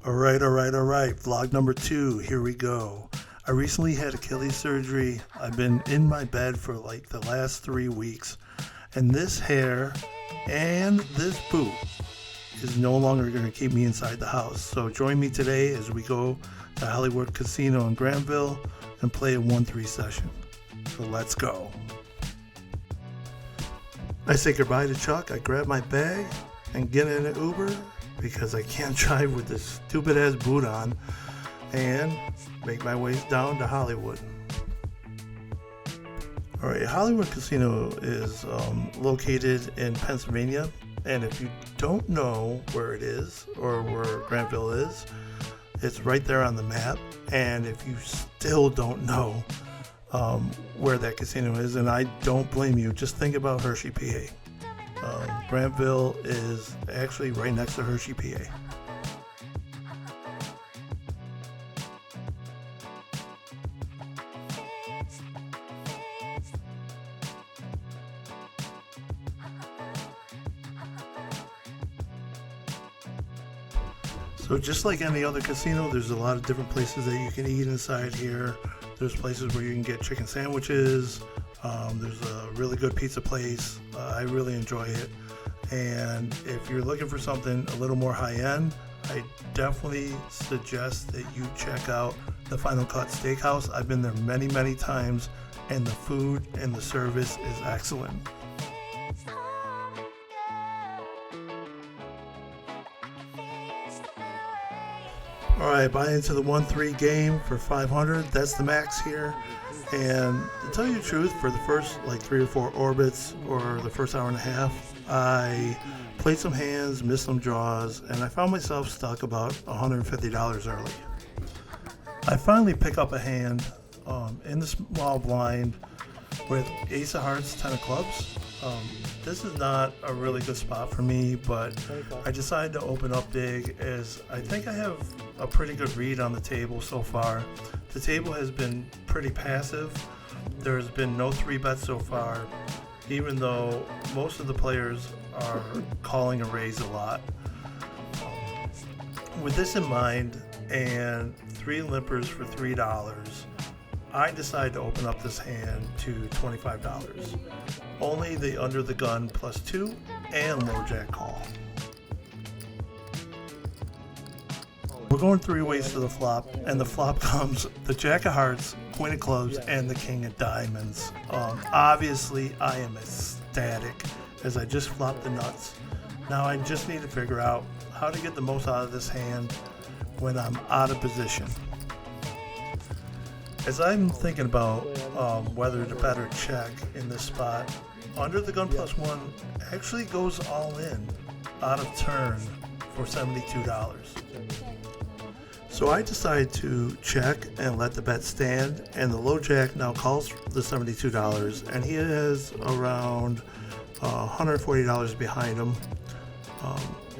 All right. Vlog number 2. Here we go. I recently had Achilles surgery. I've been in my bed for like the last 3 weeks. And this hair and this boot is no longer going to keep me inside the house. So join me today as we go to Hollywood Casino in Grantville and play a 1-3 session. So let's go. I say goodbye to Chuck. I grab my bag and get in an Uber because I can't drive with this stupid ass boot on, and make my way down to Hollywood. Alright, Hollywood Casino is located in Pennsylvania, and if you don't know where it is or where Grantville is, it's right there on the map. And if you still don't know where that casino is, and I don't blame you, just think about Hershey, PA. Grantville is actually right next to Hershey, PA. So just like any other casino, there's a lot of different places that you can eat inside here. There's places where you can get chicken sandwiches. There's a really good pizza place. I really enjoy it. And if you're looking for something a little more high-end, I definitely suggest that you check out the Final Cut Steakhouse. I've been there many, many times, and the food and the service is excellent. Alright, buy into the 1-3 game for 500. That's the max here. And to tell you the truth, for the first like 3 or 4 orbits or the first hour and a half, I played some hands, missed some draws, and I found myself stuck about $150 early. I finally pick up a hand in the small blind with Ace of Hearts, 10 of Clubs. This is not a really good spot for me, but I decided to open up big as I think I have a pretty good read on the table so far. The table has been pretty passive. There's been no 3-bets so far, even though most of the players are calling a raise a lot. With this in mind and 3 limpers for $3, I decided to open up this hand to $25. Only the under the gun +2 and low jack call. We're going 3 ways to the flop, and the flop comes the Jack of Hearts, Queen of Clubs, and the King of Diamonds. Obviously, I am ecstatic as I just flopped the nuts. Now I just need to figure out how to get the most out of this hand when I'm out of position. As I'm thinking about whether to bet or check in this spot, under the gun +1 actually goes all in out of turn for $72. So I decided to check and let the bet stand, and the low jack now calls the $72, and he has around $140 behind him.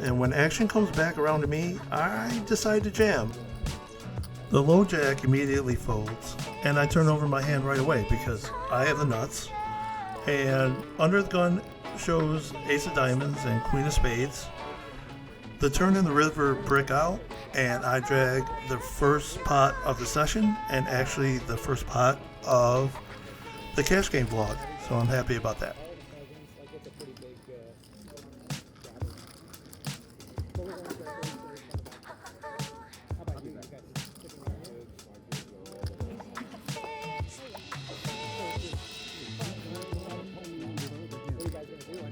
And when action comes back around to me, I decide to jam. The low jack immediately folds, and I turn over my hand right away because I have the nuts. And under the gun shows Ace of Diamonds and Queen of Spades. The turn in the river brick out, and I drag the first pot of the session, and actually the first pot of the cash game vlog. So I'm happy about that.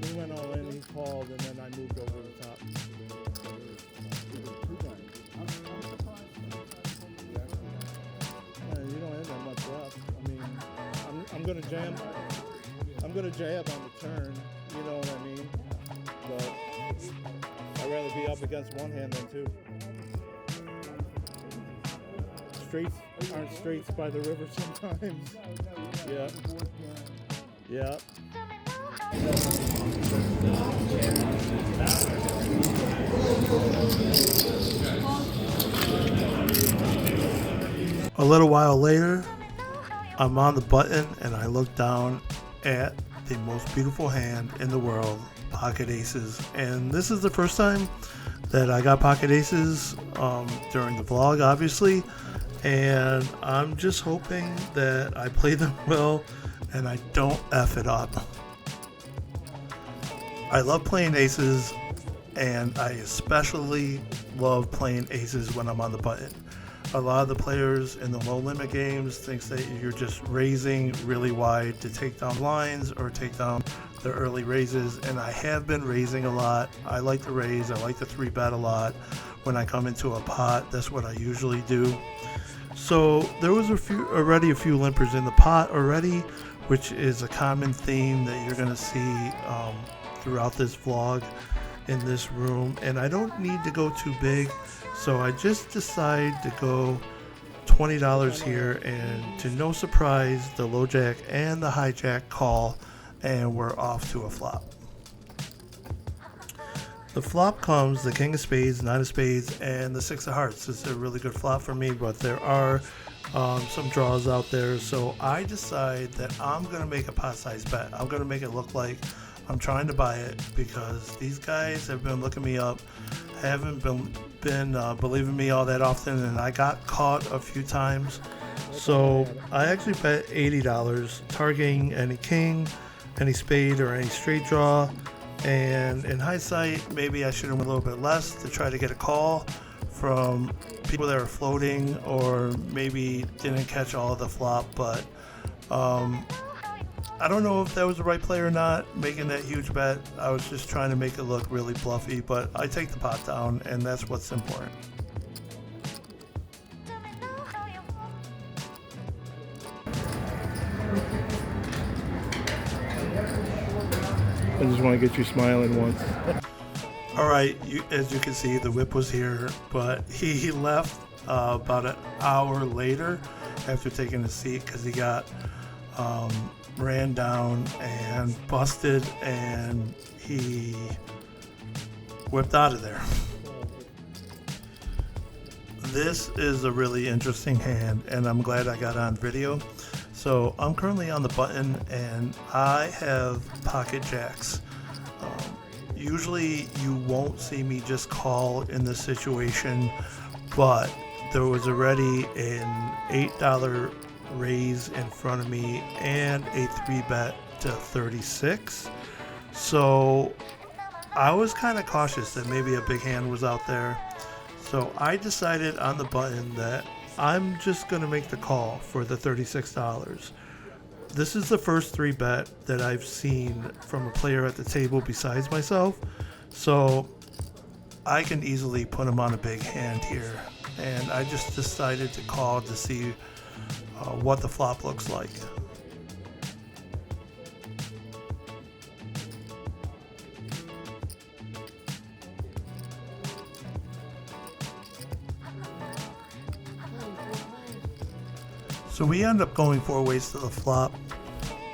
He went all in, he called, and then I moved over the top. You don't have that much left. I mean, I'm gonna jam. I'm gonna jab on the turn. You know what I mean? But I'd rather be up against one hand than two. Straights aren't straights by the river sometimes. Yeah. Yeah. A little while later, I'm on the button and I look down at the most beautiful hand in the world, pocket aces. And this is the first time that I got pocket aces during the vlog, obviously, and I'm just hoping that I play them well and I don't F it up. I love playing aces, and I especially love playing aces when I'm on the button. A lot of the players in the low limit games thinks that you're just raising really wide to take down lines or take down the early raises, and I have been raising a lot. I like to raise. I like to 3-bet a lot. When I come into a pot, that's what I usually do. So there was already a few limpers in the pot already, which is a common theme that you're going to see throughout this vlog in this room, and I don't need to go too big, so I just decided to go $20 here, and to no surprise, the low jack and the high jack call, and we're off to a flop. The flop comes the king of spades, nine of spades, and the six of hearts. It's a really good flop for me, but there are some draws out there, so I decide that I'm going to make a pot size bet. I'm going to make it look like I'm trying to buy it, because these guys have been looking me up, haven't been believing me all that often, and I got caught a few times. So I actually bet $80, targeting any king, any spade, or any straight draw. And in hindsight, maybe I should have went a little bit less to try to get a call from people that are floating, or maybe didn't catch all of the flop. But I don't know if that was the right play or not, making that huge bet. I was just trying to make it look really bluffy, but I take the pot down, and that's what's important. I just want to get you smiling once. All right, as you can see, the whip was here, but he left about an hour later after taking a seat, because he got ran down and busted, and he whipped out of there. This is a really interesting hand, and I'm glad I got on video. So I'm currently on the button, and I have pocket jacks. Usually you won't see me just call in this situation, but there was already an $8 raise in front of me and a 3-bet to 36. So I was kind of cautious that maybe a big hand was out there. So I decided on the button that I'm just going to make the call for the $36. This is the first 3-bet that I've seen from a player at the table besides myself, so I can easily put him on a big hand here, and I just decided to call to see what the flop looks like. So we end up going 4 ways to the flop,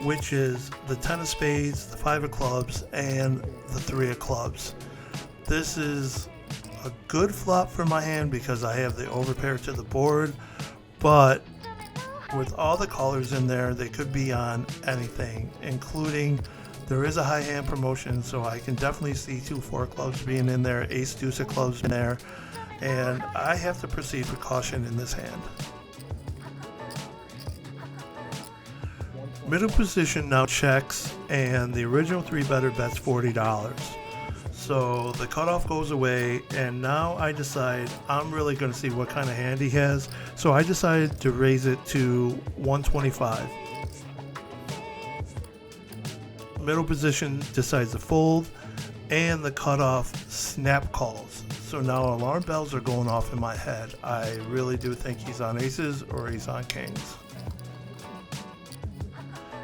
which is the 10 of spades, the 5 of clubs, and the 3 of clubs. This is a good flop for my hand because I have the overpair to the board, but with all the callers in there, they could be on anything, including there is a high hand promotion, so I can definitely see 2-4 clubs being in there, ace deuce of clubs in there, and I have to proceed with caution in this hand. Middle position now checks, and the original 3-better bets $40. So the cutoff goes away, and now I decide I'm really going to see what kind of hand he has. So I decided to raise it to 125. Middle position decides to fold, and the cutoff snap calls. So now alarm bells are going off in my head. I really do think he's on aces or he's on kings.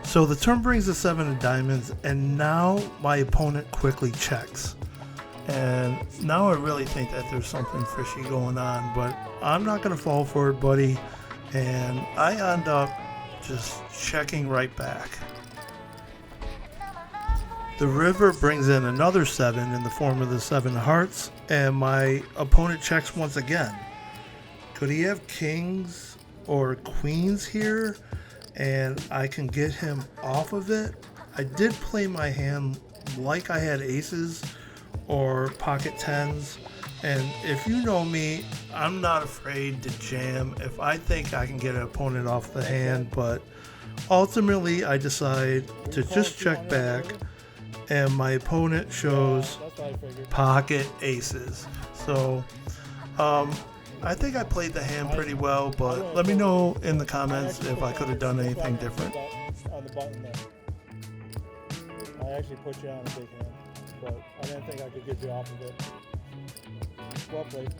So the turn brings the 7 of diamonds, and now my opponent quickly checks. And now I really think that there's something fishy going on, but I'm not going to fall for it, buddy. And I end up just checking right back. The river brings in another 7 in the form of the 7 of hearts, and my opponent checks once again. Could he have kings or queens here, and I can get him off of it? I did play my hand like I had aces or pocket tens, And if you know me, I'm not afraid to jam if I think I can get an opponent off the hand, but ultimately I decide to just check back and my opponent shows That's what I figured. pocket aces. So I think I played the hand pretty well, but let me know in the comments if I could have done anything different. On the button there. I actually put you on a big hand, but I didn't think I could get you off of it. Well played.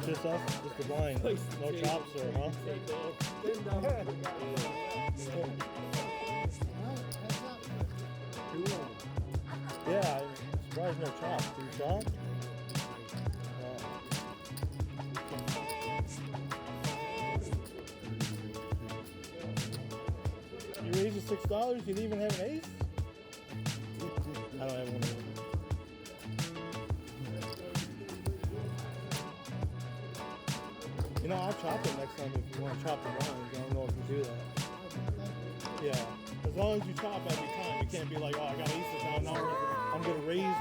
Just us, just the blind. No chops there, huh? Yeah, I'm surprised no chops. Do you chop? You raised it $6, you didn't even have an ace? I don't have one either. You know, I'll chop it next time if you want to chop the lines. I don't know if you do that. Yeah. As long as you chop every time. You can't be like, oh, I got aces down, now I'm going to raise you.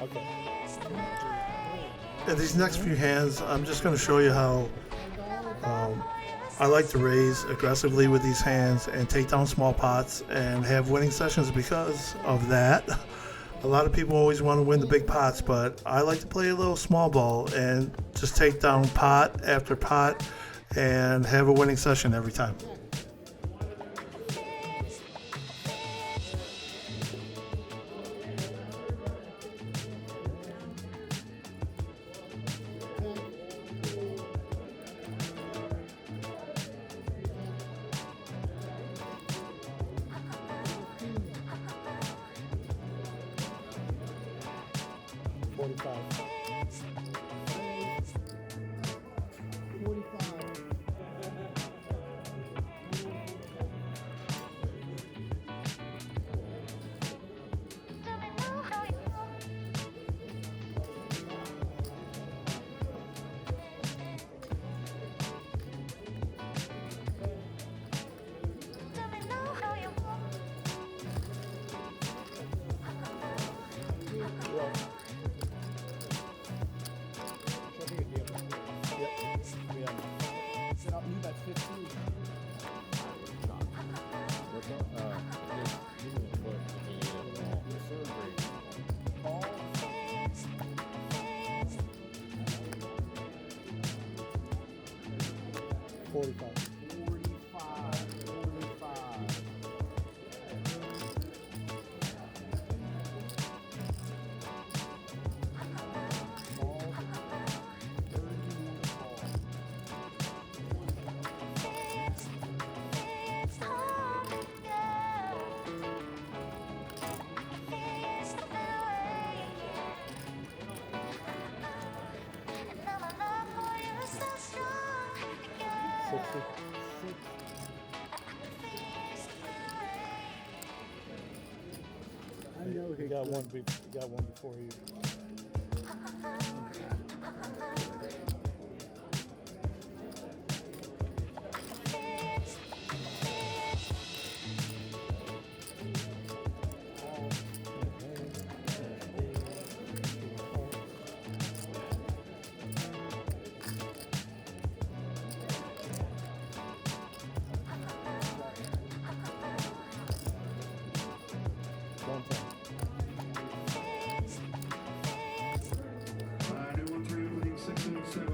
Okay. In these next few hands, I'm just going to show you how I like to raise aggressively with these hands and take down small pots and have winning sessions because of that. A lot of people always want to win the big pots, but I like to play a little small ball and just take down pot after pot and have a winning session every time. I know he got one before you. New one, 3 opening 6 and 7.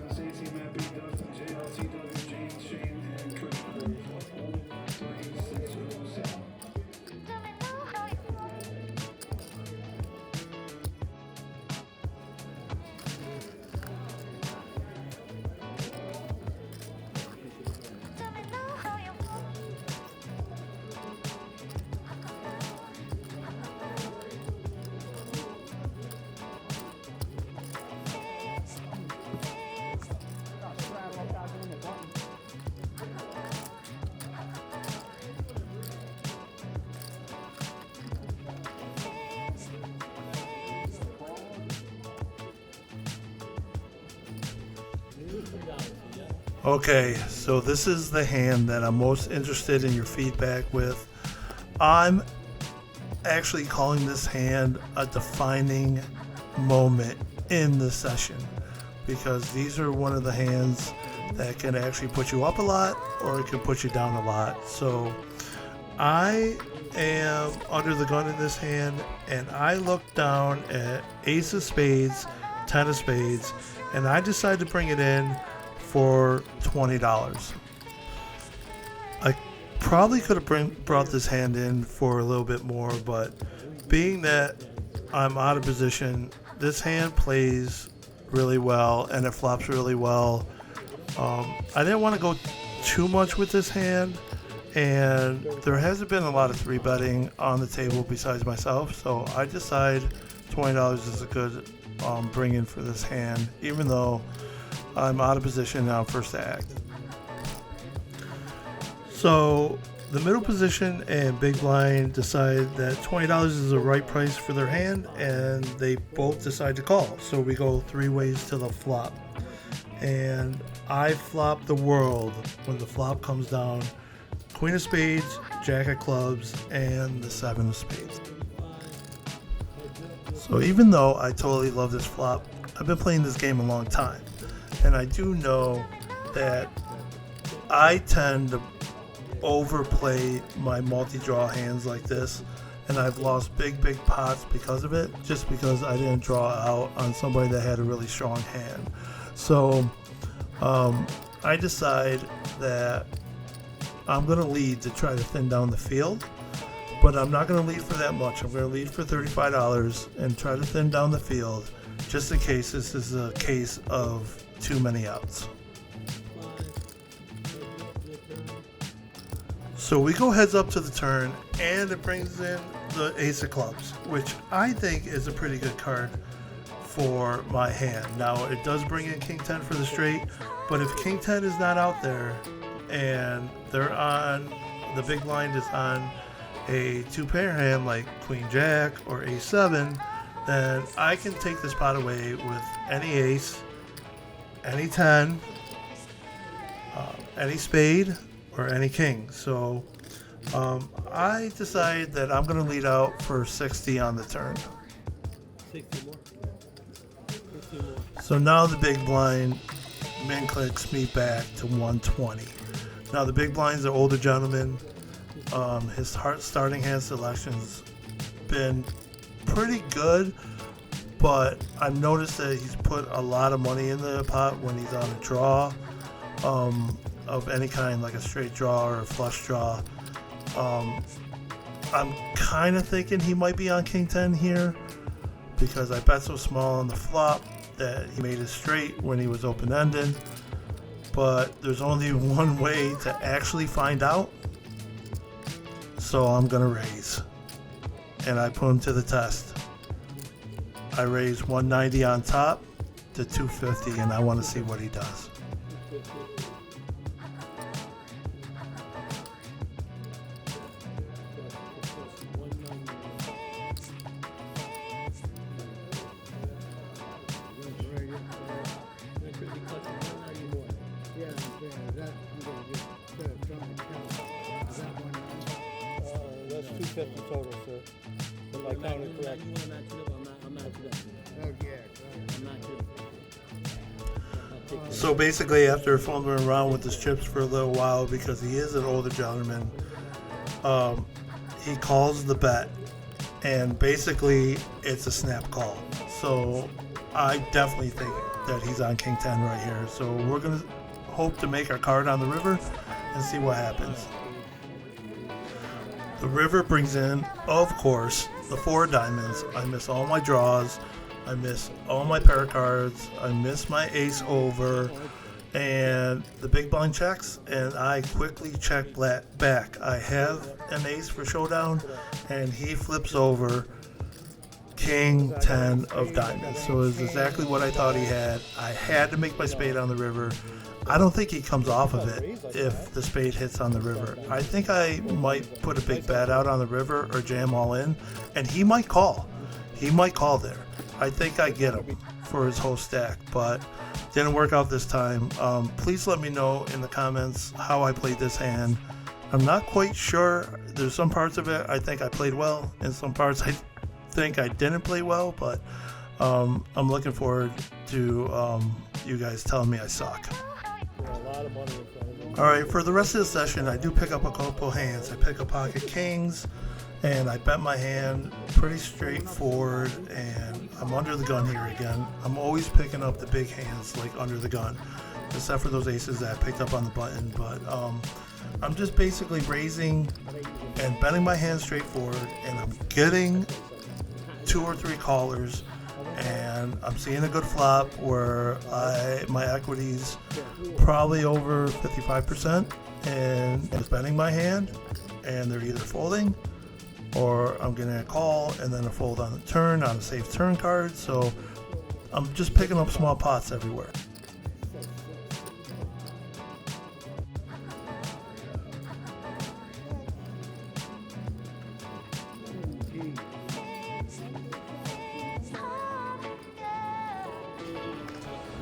Okay, so this is the hand that I'm most interested in your feedback with. I'm actually calling this hand a defining moment in the session because these are one of the hands that can actually put you up a lot or it can put you down a lot. So I am under the gun in this hand and I look down at ace of spades, 10 of spades, and I decide to bring it in for $20. I probably could have brought this hand in for a little bit more, but being that I'm out of position, this hand plays really well and it flops really well. I didn't want to go too much with this hand, and there hasn't been a lot of 3-betting on the table besides myself, so I decide $20 is a good bring in for this hand, even though I'm out of position now first act. So the middle position and big blind decide that $20 is the right price for their hand, and they both decide to call. So we go 3 ways to the flop, and I flop the world when the flop comes down: queen of spades, jack of clubs, and the 7 of spades. So even though I totally love this flop, I've been playing this game a long time, and I do know that I tend to overplay my multi-draw hands like this, and I've lost big pots because of it, just because I didn't draw out on somebody that had a really strong hand. So I decide that I'm going to lead to try to thin down the field, but I'm not going to lead for that much. I'm going to lead for $35 and try to thin down the field, just in case this is a case of too many outs. So we go heads up to the turn, and it brings in the ace of clubs, which I think is a pretty good card for my hand. Now, it does bring in king 10 for the straight, but if king 10 is not out there and they're on, the big blind is on a 2-pair hand like queen jack or ace 7, then I can take this pot away with any ace, any 10, any spade, or any king. So I decide that I'm going to lead out for 60 on the turn. 60 more. 60 more. So now the big blind min clicks me back to 120. Now the big blind's an older gentleman. His starting hand selection's been pretty good, but I've noticed that he's put a lot of money in the pot when he's on a draw of any kind, like a straight draw or a flush draw. I'm kind of thinking he might be on king 10 here because I bet so small on the flop that he made it straight when he was open-ended. But there's only one way to actually find out, so I'm gonna raise, and I put him to the test. I raise 190 on top to 250, and I want to see what he does. That's 250 total, sir. If I counted correctly. So basically, after fumbling around with his chips for a little while, because he is an older gentleman, he calls the bet, and basically it's a snap call. So I definitely think that he's on king 10 right here. So we're going to hope to make our card on the river and see what happens. The river brings in, of course, the 4 diamonds. I miss all my draws. I miss all my pair cards. I miss my ace over. And the big blind checks, and I quickly check back. I have an ace for showdown, and he flips over king 10 of diamonds. So it was exactly what I thought he had. I had to make my spade on the river. I don't think he comes off of it if the spade hits on the river. I think I might put a big bet out on the river or jam all in, and he might call. He might call there. I think I get him for his whole stack, but Didn't work out this time. Please let me know in the comments how I played this hand. I'm not quite sure. There's some parts of it I think I played well, and some parts I think I didn't play well, but I'm looking forward to you guys telling me I suck. Yeah, a lot of money in front of them. Alright, for the rest of the session, I do pick up a couple hands. I pick up pocket kings, and I bet my hand pretty straightforward, and I'm under the gun here again. I'm always picking up the big hands, like under the gun, except for those aces that I picked up on the button, but I'm just basically raising and betting my hand straightforward, and I'm getting 2 or 3 callers, and I'm seeing a good flop where my equity's probably over 55%, and I'm betting my hand, and they're either folding or I'm getting a call and then a fold on the turn on a safe turn card. So I'm just picking up small pots everywhere.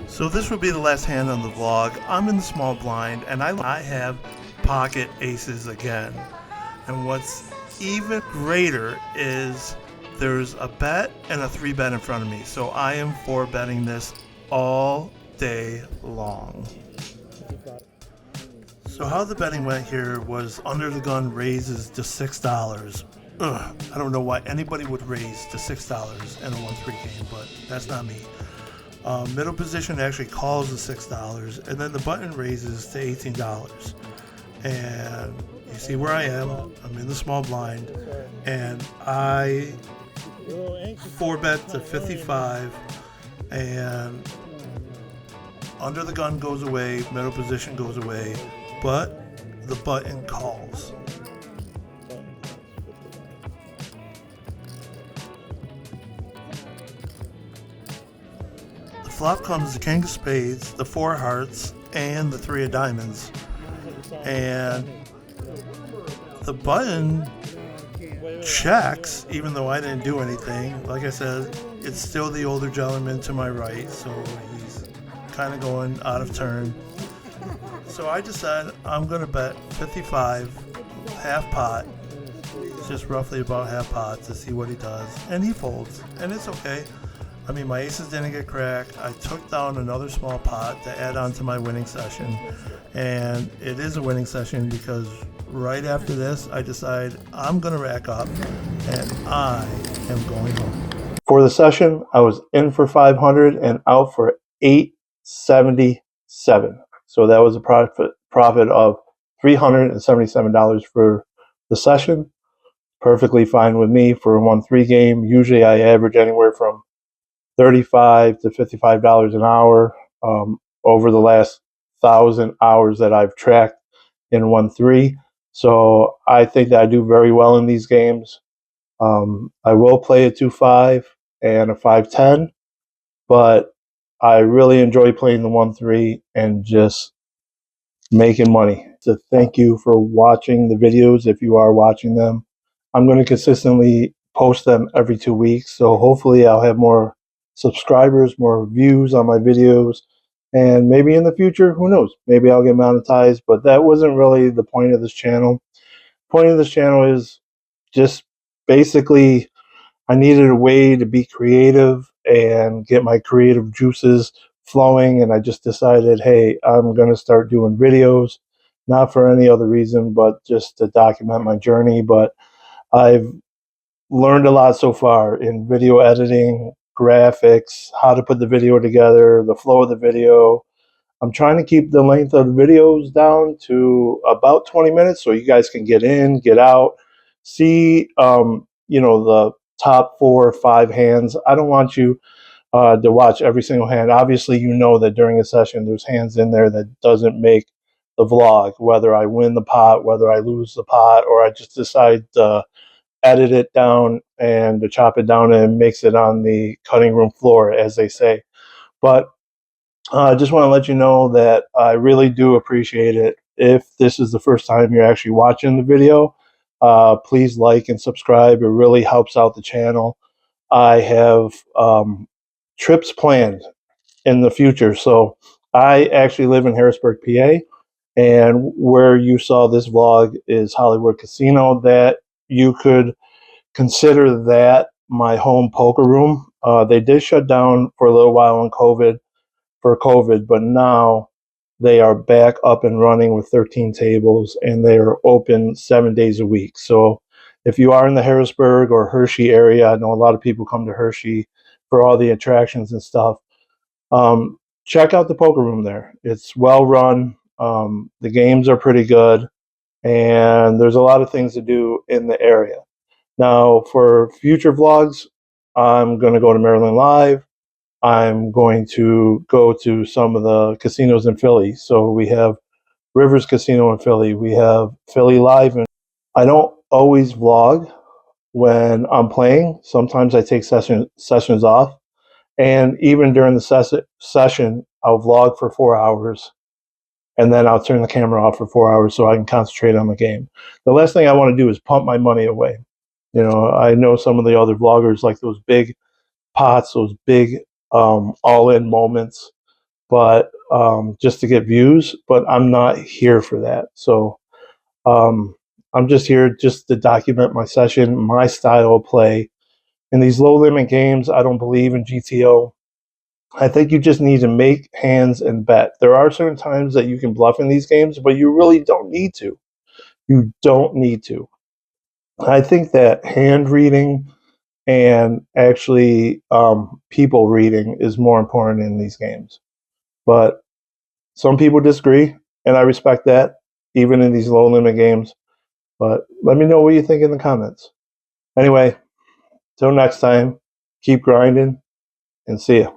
So this would be the last hand on the vlog. I'm in the small blind, and I have pocket aces again. And what's even greater is there's a bet and a 3-bet in front of me. So I am 4-betting this all day long. So how the betting went here was under the gun raises to $6. Ugh, I don't know why anybody would raise to $6 in a 1-3 game, but that's not me. Middle position actually calls the $6, and then the button raises to $18. And you see where I am. I'm in the small blind, and I 4-bet to 55, and under the gun goes away, middle position goes away, but the button calls. The flop comes the king of spades, the 4 hearts, and the 3 of diamonds, and the button checks even though I didn't do anything. Like I said, it's still the older gentleman to my right, so he's kind of going out of turn. So I decided I'm going to bet 55 half pot, just roughly about half pot, to see what he does, and he folds, and it's okay. I mean, my aces didn't get cracked. I took down another small pot to add on to my winning session, and it is a winning session because right after this I decide I'm going to rack up and I am going home. For the session, I was in for 500 and out for 877. So that was a profit of $377 for the session. Perfectly fine with me for a 1-3 game. Usually I average anywhere from $35 to $55 an hour over the last 1,000 hours that I've tracked in 1-3. So I think that I do very well in these games. I will play a 2-5 and a 5-10, but I really enjoy playing the 1-3 and just making money. So thank you for watching the videos if you are watching them. I'm going to consistently post them every 2 weeks, so hopefully I'll have more subscribers, more views on my videos, and maybe in the future, who knows, maybe I'll get monetized, but that wasn't really the point of this channel. The point of this channel is just basically I needed a way to be creative and get my creative juices flowing, and I just decided, hey, I'm going to start doing videos, not for any other reason, but just to document my journey. But I've learned a lot so far in video editing, graphics, how to put the video together, the flow of the video. I'm trying to keep the length of the videos down to about 20 minutes so you guys can get in, get out, see, the top 4 or 5 hands. I don't want you to watch every single hand. Obviously, you know that during a session, there's hands in there that doesn't make the vlog, whether I win the pot, whether I lose the pot, or I just decide to edit it down and to chop it down and mix it on the cutting room floor, as they say. But I just want to let you know that I really do appreciate it. If this is the first time you're actually watching the video, please like and subscribe. It really helps out the channel. I have trips planned in the future. So I actually live in Harrisburg, PA, and where you saw this vlog is Hollywood Casino. That you could consider that my home poker room. They did shut down for a little while in COVID, but now they are back up and running with 13 tables, and they are open 7 days a week. So if you are in the Harrisburg or Hershey area, I know a lot of people come to Hershey for all the attractions and stuff. Check out the poker room there. It's well run. The games are pretty good, and there's a lot of things to do in the area. Now, for future vlogs, I'm going to go to Maryland Live. I'm going to go to some of the casinos in Philly. So we have Rivers Casino in Philly. We have Philly Live. And I don't always vlog when I'm playing. Sometimes I take sessions off. And even during the session, I'll vlog for 4 hours, and then I'll turn the camera off for 4 hours so I can concentrate on the game. The last thing I want to do is pump my money away. You know, I know some of the other vloggers like those big pots, those big all-in moments, but just to get views. But I'm not here for that. So um, I'm just here just to document my session, my style of play. In these low-limit games, I don't believe in GTO. I think you just need to make hands and bet. There are certain times that you can bluff in these games, but you really don't need to. You don't need to. I think that hand reading and actually people reading is more important in these games. But some people disagree, and I respect that, even in these low limit games. But let me know what you think in the comments. Anyway, till next time, keep grinding and see ya.